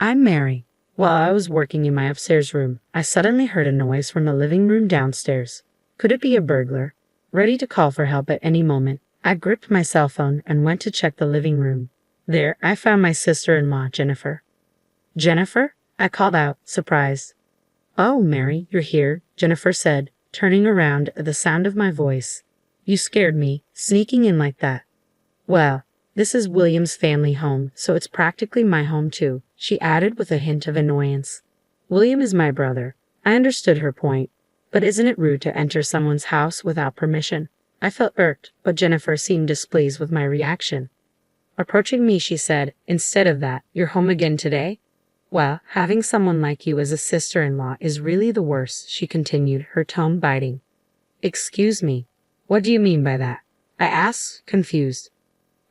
I'm Mary. While I was working in my upstairs room, I suddenly heard a noise from the living room downstairs. Could it be a burglar? Ready to call for help at any moment, I gripped my cell phone and went to check the living room. There, I found my sister-in-law, Jennifer. Jennifer? I called out, surprised. Oh, Mary, you're here, Jennifer said, turning around at the sound of my voice. You scared me, sneaking in like that. Well, this is William's family home, so it's practically my home too, she added with a hint of annoyance. William is my brother. I understood her point. But isn't it rude to enter someone's house without permission? I felt irked, but Jennifer seemed displeased with my reaction. Approaching me, she said, instead of that, you're home again today? Well, having someone like you as a sister-in-law is really the worst, she continued, her tone biting. Excuse me, what do you mean by that? I asked, confused.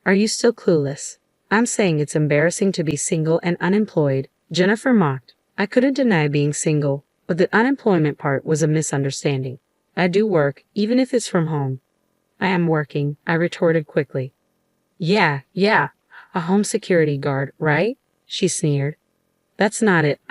Are you still clueless? I'm saying it's embarrassing to be single and unemployed, Jennifer mocked. I couldn't deny being single, but the unemployment part was a misunderstanding. I do work, even if it's from home. I am working, I retorted quickly. Yeah, a home security guard, right? She sneered. That's not it,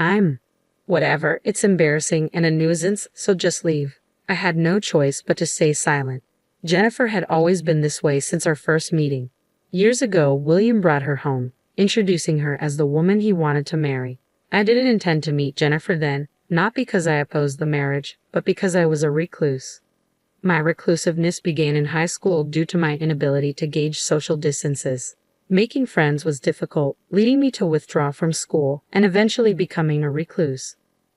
Whatever, it's embarrassing and a nuisance, so just leave. I had no choice but to stay silent. Jennifer had always been this way since our first meeting. Years ago, William brought her home, introducing her as the woman he wanted to marry. I didn't intend to meet Jennifer then, not because I opposed the marriage, but because I was a recluse. My reclusiveness began in high school due to my inability to gauge social distances. Making friends was difficult, leading me to withdraw from school and eventually becoming a recluse.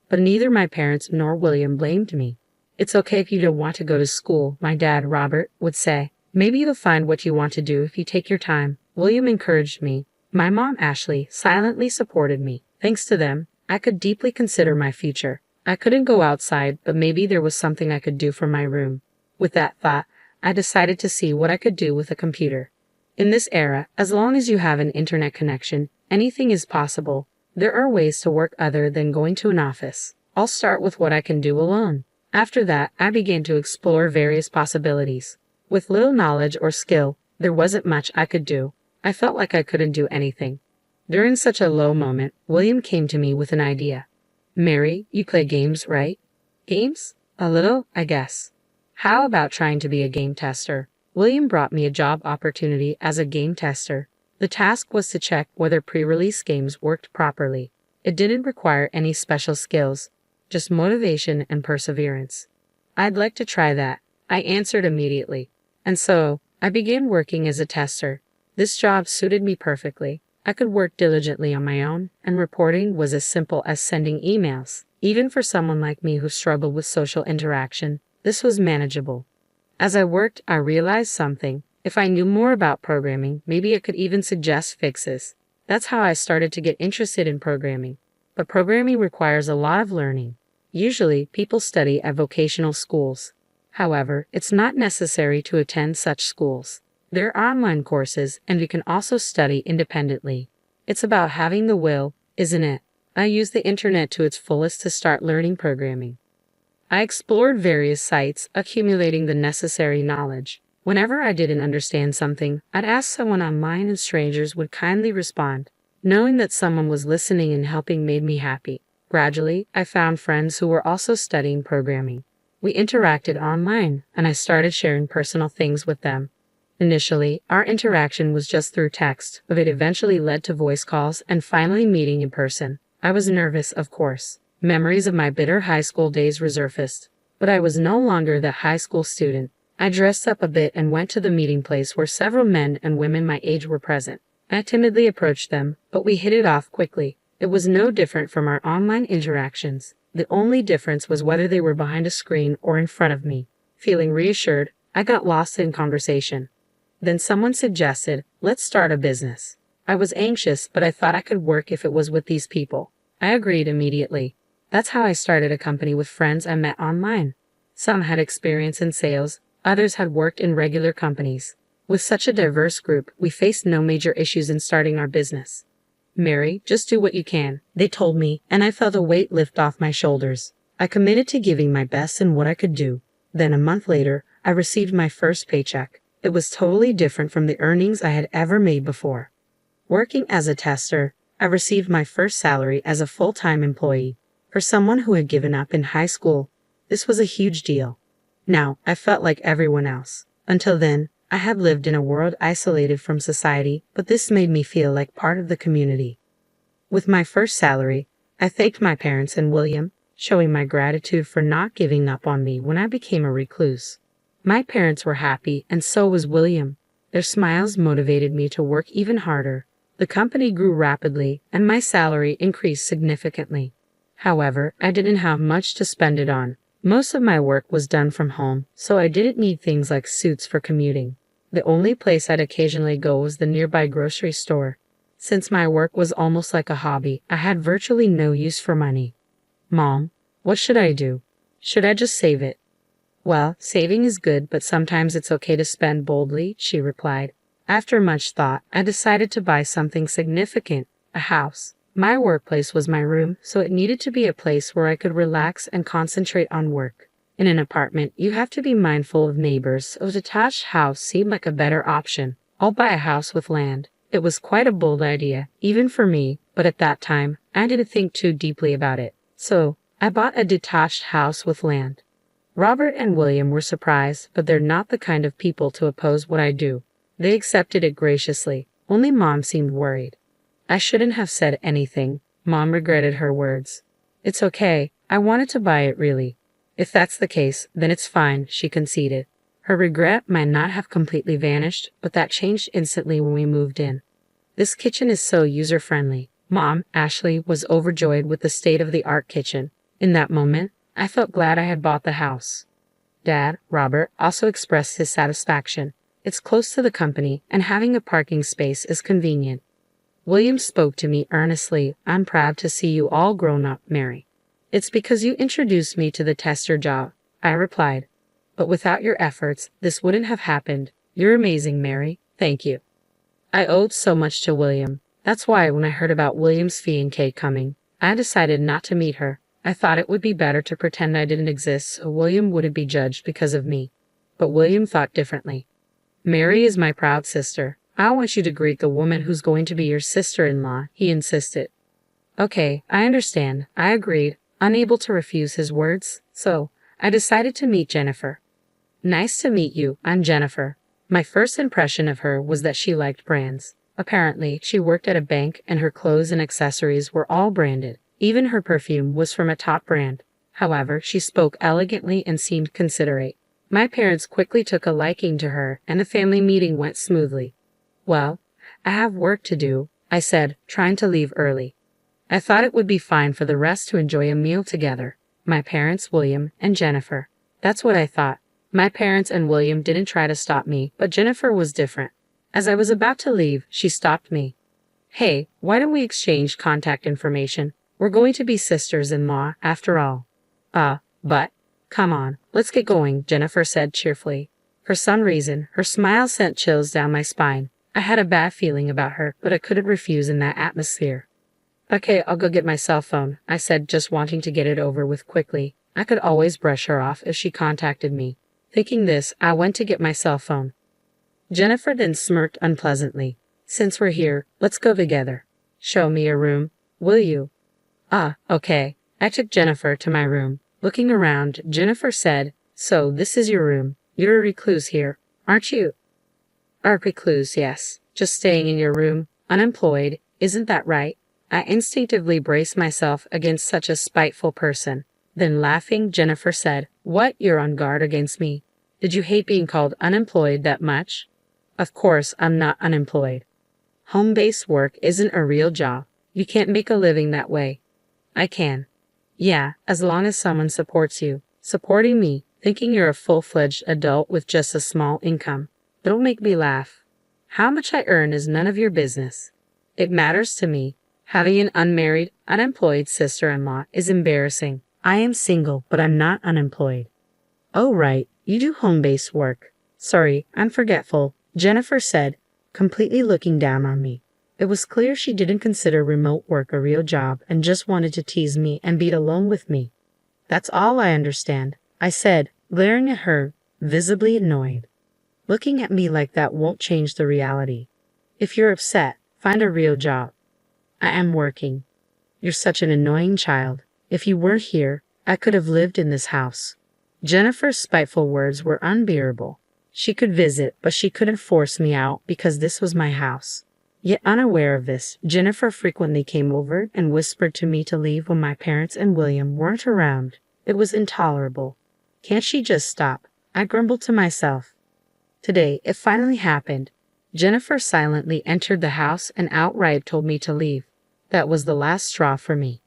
But neither my parents nor William blamed me. It's okay if you don't want to go to school, my dad, Robert, would say. Maybe you'll find what you want to do if you take your time. William encouraged me. My mom, Ashley, silently supported me. Thanks to them, I could deeply consider my future. I couldn't go outside, but maybe there was something I could do from my room. With that thought, I decided to see what I could do with a computer. In this era, as long as you have an internet connection, anything is possible. There are ways to work other than going to an office. I'll start with what I can do alone. After that, I began to explore various possibilities. With little knowledge or skill, there wasn't much I could do. I felt like I couldn't do anything. During such a low moment, William came to me with an idea. Mary, you play games, right? Games? A little, I guess. How about trying to be a game tester? William brought me a job opportunity as a game tester. The task was to check whether pre-release games worked properly. It didn't require any special skills, just motivation and perseverance. I'd like to try that, I answered immediately. And so, I began working as a tester. This job suited me perfectly. I could work diligently on my own, and reporting was as simple as sending emails. Even for someone like me who struggled with social interaction, this was manageable. As I worked, I realized something. If I knew more about programming, maybe I could even suggest fixes. That's how I started to get interested in programming. But programming requires a lot of learning. Usually, people study at vocational schools. However, it's not necessary to attend such schools. There are online courses, and you can also study independently. It's about having the will, isn't it? I used the internet to its fullest to start learning programming. I explored various sites, accumulating the necessary knowledge. Whenever I didn't understand something, I'd ask someone online and strangers would kindly respond. Knowing that someone was listening and helping made me happy. Gradually, I found friends who were also studying programming. We interacted online, and I started sharing personal things with them. Initially, our interaction was just through text, but it eventually led to voice calls and finally meeting in person. I was nervous, of course. Memories of my bitter high school days resurfaced. But I was no longer that high school student. I dressed up a bit and went to the meeting place where several men and women my age were present. I timidly approached them, but we hit it off quickly. It was no different from our online interactions. The only difference was whether they were behind a screen or in front of me. Feeling reassured, I got lost in conversation. Then someone suggested, let's start a business. I was anxious, but I thought I could work if it was with these people. I agreed immediately. That's how I started a company with friends I met online. Some had experience in sales, others had worked in regular companies. With such a diverse group, we faced no major issues in starting our business. Mary, just do what you can, they told me, and I felt a weight lift off my shoulders. I committed to giving my best in what I could do. Then a month later, I received my first paycheck. It was totally different from the earnings I had ever made before. Working as a tester, I received my first salary as a full-time employee. For someone who had given up in high school, this was a huge deal. Now, I felt like everyone else. Until then, I had lived in a world isolated from society, but this made me feel like part of the community. With my first salary, I thanked my parents and William, showing my gratitude for not giving up on me when I became a recluse. My parents were happy, and so was William. Their smiles motivated me to work even harder. The company grew rapidly, and my salary increased significantly. However, I didn't have much to spend it on. Most of my work was done from home, so I didn't need things like suits for commuting. The only place I'd occasionally go was the nearby grocery store. Since my work was almost like a hobby, I had virtually no use for money. Mom, what should I do? Should I just save it? Well, saving is good, but sometimes it's okay to spend boldly, she replied. After much thought, I decided to buy something significant, a house. My workplace was my room, so it needed to be a place where I could relax and concentrate on work. In an apartment, you have to be mindful of neighbors, so a detached house seemed like a better option. I'll buy a house with land. It was quite a bold idea, even for me, but at that time, I didn't think too deeply about it. So, I bought a detached house with land. Robert and William were surprised, but they're not the kind of people to oppose what I do. They accepted it graciously. Only Mom seemed worried. I shouldn't have said anything. Mom regretted her words. It's okay. I wanted to buy it really. If that's the case, then it's fine, she conceded. Her regret might not have completely vanished, but that changed instantly when we moved in. This kitchen is so user-friendly. Mom, Ashley, was overjoyed with the state-of-the-art kitchen. In that moment, I felt glad I had bought the house. Dad, Robert, also expressed his satisfaction. It's close to the company, and having a parking space is convenient. William spoke to me earnestly. I'm proud to see you all grown up, Mary. It's because you introduced me to the tester job, I replied. But without your efforts, this wouldn't have happened. You're amazing, Mary. Thank you. I owed so much to William. That's why when I heard about William's fee and Kate coming, I decided not to meet her. I thought it would be better to pretend I didn't exist so William wouldn't be judged because of me. But William thought differently. Mary is my proud sister. I want you to greet the woman who's going to be your sister-in-law, he insisted. Okay, I understand. I agreed, unable to refuse his words. So, I decided to meet Jennifer. Nice to meet you. I'm Jennifer. My first impression of her was that she liked brands. Apparently, she worked at a bank and her clothes and accessories were all branded. Even her perfume was from a top brand. However, she spoke elegantly and seemed considerate. My parents quickly took a liking to her, and the family meeting went smoothly. Well, I have work to do, I said, trying to leave early. I thought it would be fine for the rest to enjoy a meal together. My parents, William, and Jennifer. That's what I thought. My parents and William didn't try to stop me, but Jennifer was different. As I was about to leave, she stopped me. Hey, why don't we exchange contact information? We're going to be sisters-in-law, after all. But, come on, let's get going, Jennifer said cheerfully. For some reason, her smile sent chills down my spine. I had a bad feeling about her, but I couldn't refuse in that atmosphere. Okay, I'll go get my cell phone, I said, just wanting to get it over with quickly. I could always brush her off if she contacted me. Thinking this, I went to get my cell phone. Jennifer then smirked unpleasantly. Since we're here, let's go together. Show me your room, will you? Okay. I took Jennifer to my room. Looking around, Jennifer said, So, this is your room. You're a recluse here, aren't you? A recluse, yes. Just staying in your room, unemployed, isn't that right? I instinctively braced myself against such a spiteful person. Then laughing, Jennifer said, What, you're on guard against me? Did you hate being called unemployed that much? Of course, I'm not unemployed. Home-based work isn't a real job. You can't make a living that way. I can. Yeah, as long as someone supports you. Supporting me, thinking you're a full-fledged adult with just a small income. Don't make me laugh. How much I earn is none of your business. It matters to me. Having an unmarried, unemployed sister-in-law is embarrassing. I am single, but I'm not unemployed. Oh, right, you do home-based work. Sorry, I'm forgetful, Jennifer said, completely looking down on me. It was clear she didn't consider remote work a real job and just wanted to tease me and be alone with me. That's all I understand, I said, glaring at her, visibly annoyed. Looking at me like that won't change the reality. If you're upset, find a real job. I am working. You're such an annoying child. If you were here, I could have lived in this house. Jennifer's spiteful words were unbearable. She could visit, but she couldn't force me out because this was my house. Yet unaware of this, Jennifer frequently came over and whispered to me to leave when my parents and William weren't around. It was intolerable. Can't she just stop? I grumbled to myself. Today, it finally happened. Jennifer silently entered the house and outright told me to leave. That was the last straw for me.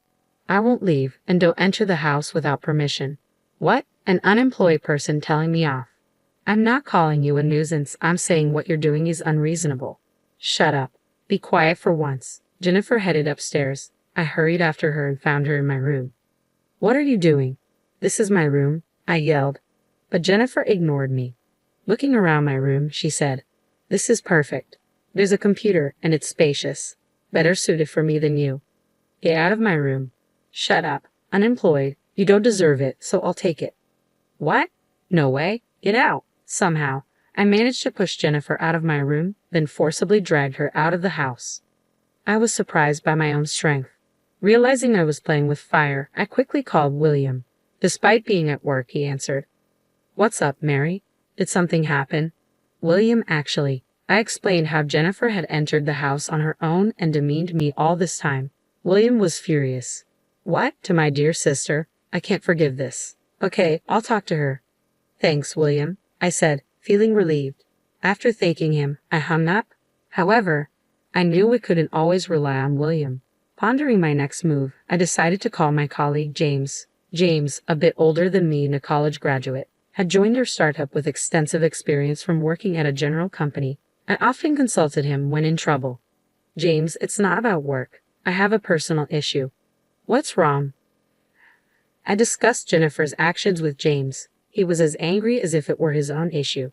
I won't leave, and don't enter the house without permission. What? An unemployed person telling me off. I'm not calling you a nuisance. I'm saying what you're doing is unreasonable. Shut up. Be quiet for once. Jennifer headed upstairs. I hurried after her and found her in my room. What are you doing? This is my room, I yelled. But Jennifer ignored me. Looking around my room, she said, This is perfect. There's a computer, and it's spacious. Better suited for me than you. Get out of my room. Shut up. Unemployed. You don't deserve it, so I'll take it. What? No way. Get out. Somehow, I managed to push Jennifer out of my room, then forcibly dragged her out of the house. I was surprised by my own strength. Realizing I was playing with fire, I quickly called William. Despite being at work, he answered. What's up, Mary? Did something happen? William, actually. I explained how Jennifer had entered the house on her own and demeaned me all this time. William was furious. What? To my dear sister? I can't forgive this. Okay, I'll talk to her. Thanks, William, I said, feeling relieved. After thanking him, I hung up. However, I knew we couldn't always rely on William. Pondering my next move, I decided to call my colleague James. James, a bit older than me and a college graduate, had joined our startup with extensive experience from working at a general company. I often consulted him when in trouble. James, it's not about work. I have a personal issue. What's wrong? I discussed Jennifer's actions with James. He was as angry as if it were his own issue.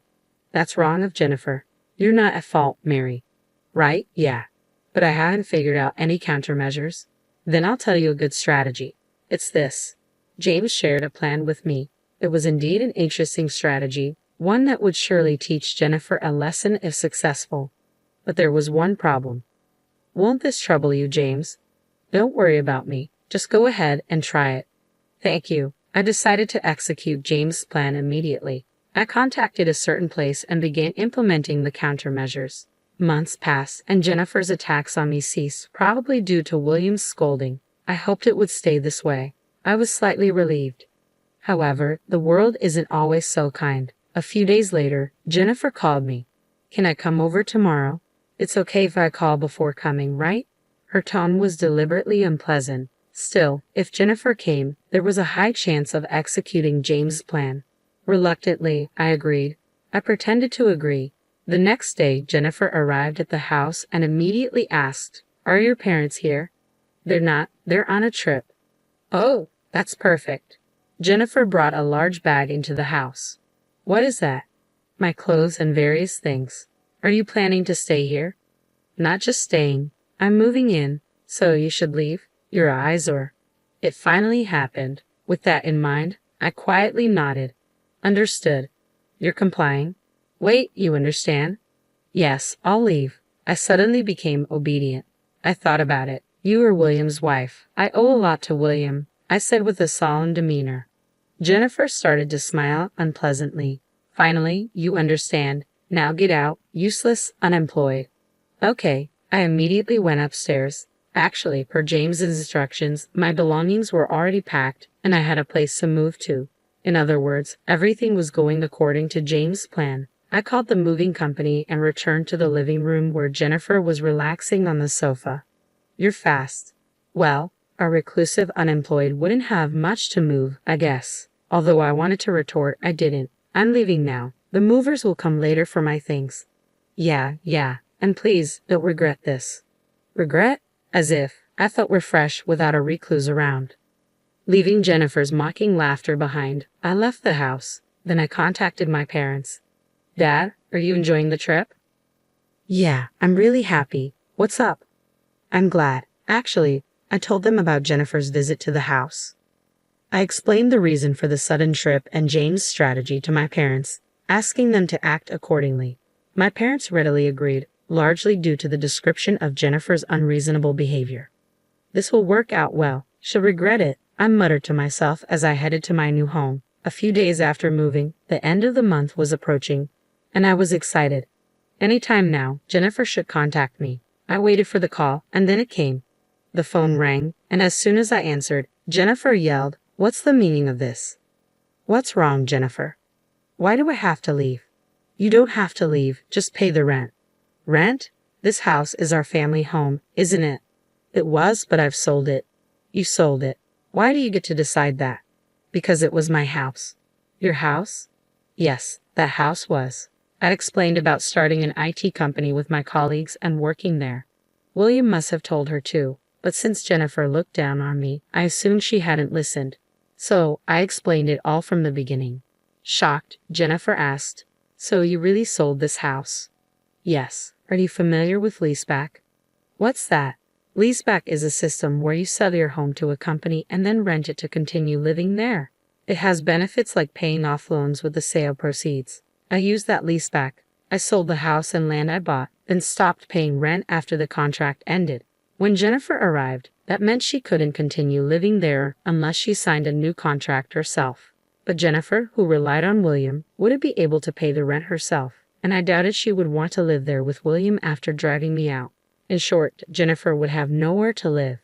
That's wrong of Jennifer. You're not at fault, Mary. Right? Yeah. But I haven't figured out any countermeasures. Then I'll tell you a good strategy. It's this. James shared a plan with me. It was indeed an interesting strategy, one that would surely teach Jennifer a lesson if successful. But there was one problem. Won't this trouble you, James? Don't worry about me. Just go ahead and try it. Thank you. I decided to execute James' plan immediately. I contacted a certain place and began implementing the countermeasures. Months passed, and Jennifer's attacks on me ceased, probably due to William's scolding. I hoped it would stay this way. I was slightly relieved. However, the world isn't always so kind. A few days later, Jennifer called me. Can I come over tomorrow? It's okay if I call before coming, right? Her tone was deliberately unpleasant. Still, if Jennifer came, there was a high chance of executing James' plan. Reluctantly, I agreed. I pretended to agree. The next day, Jennifer arrived at the house and immediately asked, Are your parents here? They're not. They're on a trip. Oh, that's perfect. Jennifer brought a large bag into the house. What is that? My clothes and various things. Are you planning to stay here? Not just staying. I'm moving in, so you should leave your eyes or... It finally happened. With that in mind, I quietly nodded. Understood. You're complying? Wait, you understand? Yes, I'll leave. I suddenly became obedient. I thought about it. You are William's wife. I owe a lot to William, I said with a solemn demeanor. Jennifer started to smile unpleasantly. Finally, you understand. Now get out, useless, unemployed. Okay, I immediately went upstairs. Actually, per James's instructions, my belongings were already packed, and I had a place to move to. In other words, everything was going according to James' plan. I called the moving company and returned to the living room where Jennifer was relaxing on the sofa. You're fast. Well, a reclusive unemployed wouldn't have much to move, I guess. Although I wanted to retort, I didn't. I'm leaving now. The movers will come later for my things. Yeah, and please don't regret this. Regret? As if. I thought we're fresh without a recluse around. Leaving Jennifer's mocking laughter behind, I left the house. Then I contacted my parents. Dad, are you enjoying the trip? Yeah, I'm really happy. What's up? I'm glad. Actually, I told them about Jennifer's visit to the house. I explained the reason for the sudden trip and James' strategy to my parents, asking them to act accordingly. My parents readily agreed. largely due to the description of Jennifer's unreasonable behavior. This will work out well. She'll regret it, I muttered to myself as I headed to my new home. A few days after moving, the end of the month was approaching, and I was excited. Any time now, Jennifer should contact me. I waited for the call, and then it came. The phone rang, and as soon as I answered, Jennifer yelled, "What's the meaning of this?" "What's wrong, Jennifer? Why do I have to leave?" "You don't have to leave, just pay the rent." "Rent? This house is our family home, isn't it?" "It was, but I've sold it." "You sold it. Why do you get to decide that?" "Because it was my house." "Your house?" "Yes, that house was." I'd explained about starting an IT company with my colleagues and working there. William must have told her too, but since Jennifer looked down on me, I assumed she hadn't listened. So, I explained it all from the beginning. Shocked, Jennifer asked, "So you really sold this house?" "Yes. Are you familiar with leaseback?" "What's that?" Leaseback is a system where you sell your home to a company and then rent it to continue living there. It has benefits like paying off loans with the sale proceeds. I used that leaseback. I sold the house and land I bought, then stopped paying rent after the contract ended. When Jennifer arrived, that meant she couldn't continue living there unless she signed a new contract herself. But Jennifer, who relied on William, wouldn't be able to pay the rent herself, and I doubted she would want to live there with William after driving me out. In short, Jennifer would have nowhere to live.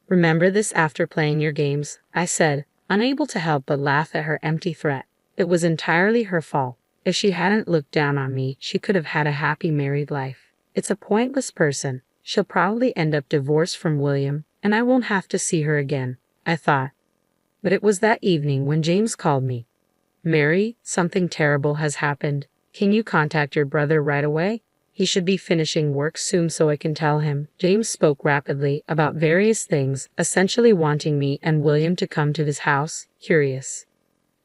"Remember this after playing your games," I said, unable to help but laugh at her empty threat. It was entirely her fault. If she hadn't looked down on me, she could have had a happy married life. It's a pointless person. She'll probably end up divorced from William, and I won't have to see her again, I thought. But it was that evening when James called me. "Mary, something terrible has happened. Can you contact your brother right away? He should be finishing work soon so I can tell him." James spoke rapidly about various things, essentially wanting me and William to come to his house, curious.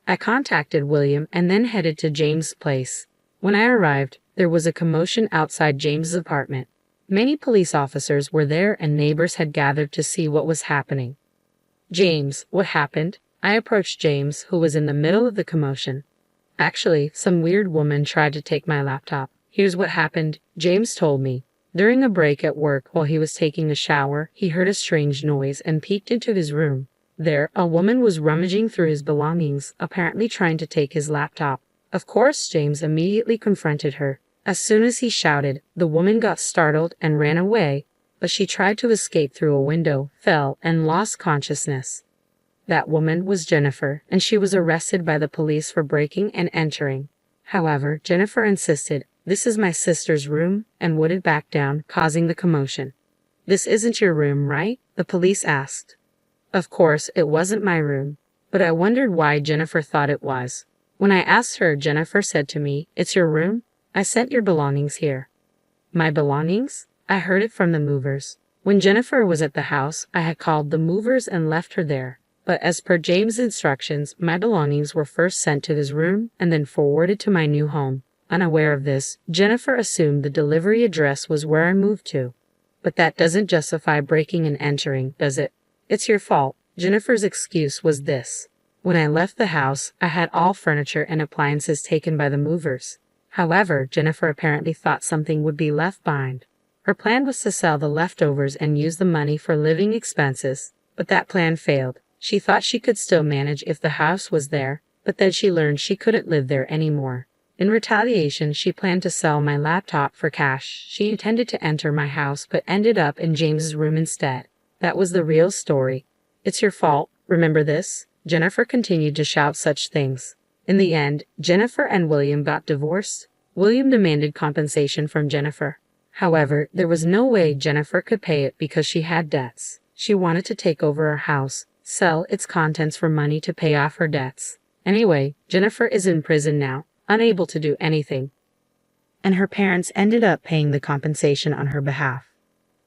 I contacted William and then headed to James' place. When I arrived, there was a commotion outside James's apartment. Many police officers were there and neighbors had gathered to see what was happening. "James, what happened?" I approached James, who was in the middle of the commotion. "Actually, some weird woman tried to take my laptop. Here's what happened," James told me. During a break at work while he was taking a shower, he heard a strange noise and peeked into his room. There, a woman was rummaging through his belongings, apparently trying to take his laptop. Of course, James immediately confronted her. As soon as he shouted, the woman got startled and ran away, but she tried to escape through a window, fell, and lost consciousness. That woman was Jennifer, and she was arrested by the police for breaking and entering. However, Jennifer insisted, "This is my sister's room," and wouldn't back down, causing the commotion. "This isn't your room, right?" the police asked. Of course, it wasn't my room, but I wondered why Jennifer thought it was. When I asked her, Jennifer said to me, "It's your room? I sent your belongings here." My belongings? I heard it from the movers. When Jennifer was at the house, I had called the movers and left her there. But as per James' instructions, my belongings were first sent to his room and then forwarded to my new home. Unaware of this, Jennifer assumed the delivery address was where I moved to. But that doesn't justify breaking and entering, does it? "It's your fault." Jennifer's excuse was this. When I left the house, I had all furniture and appliances taken by the movers. However, Jennifer apparently thought something would be left behind. Her plan was to sell the leftovers and use the money for living expenses, but that plan failed. She thought she could still manage if the house was there, but then she learned she couldn't live there anymore. In retaliation, she planned to sell my laptop for cash. She intended to enter my house but ended up in James's room instead. That was the real story. "It's your fault. Remember this?" Jennifer continued to shout such things. In the end, Jennifer and William got divorced. William demanded compensation from Jennifer. However, there was no way Jennifer could pay it because she had debts. She wanted to take over our house, sell its contents for money to pay off her debts. Anyway, Jennifer is in prison now, unable to do anything. And her parents ended up paying the compensation on her behalf.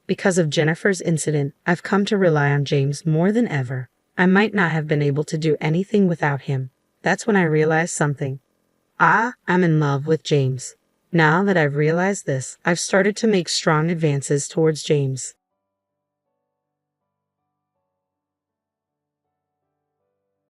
Because of Jennifer's incident, I've come to rely on James more than ever. I might not have been able to do anything without him. That's when I realized something. I'm in love with James. Now that I've realized this, I've started to make strong advances towards James.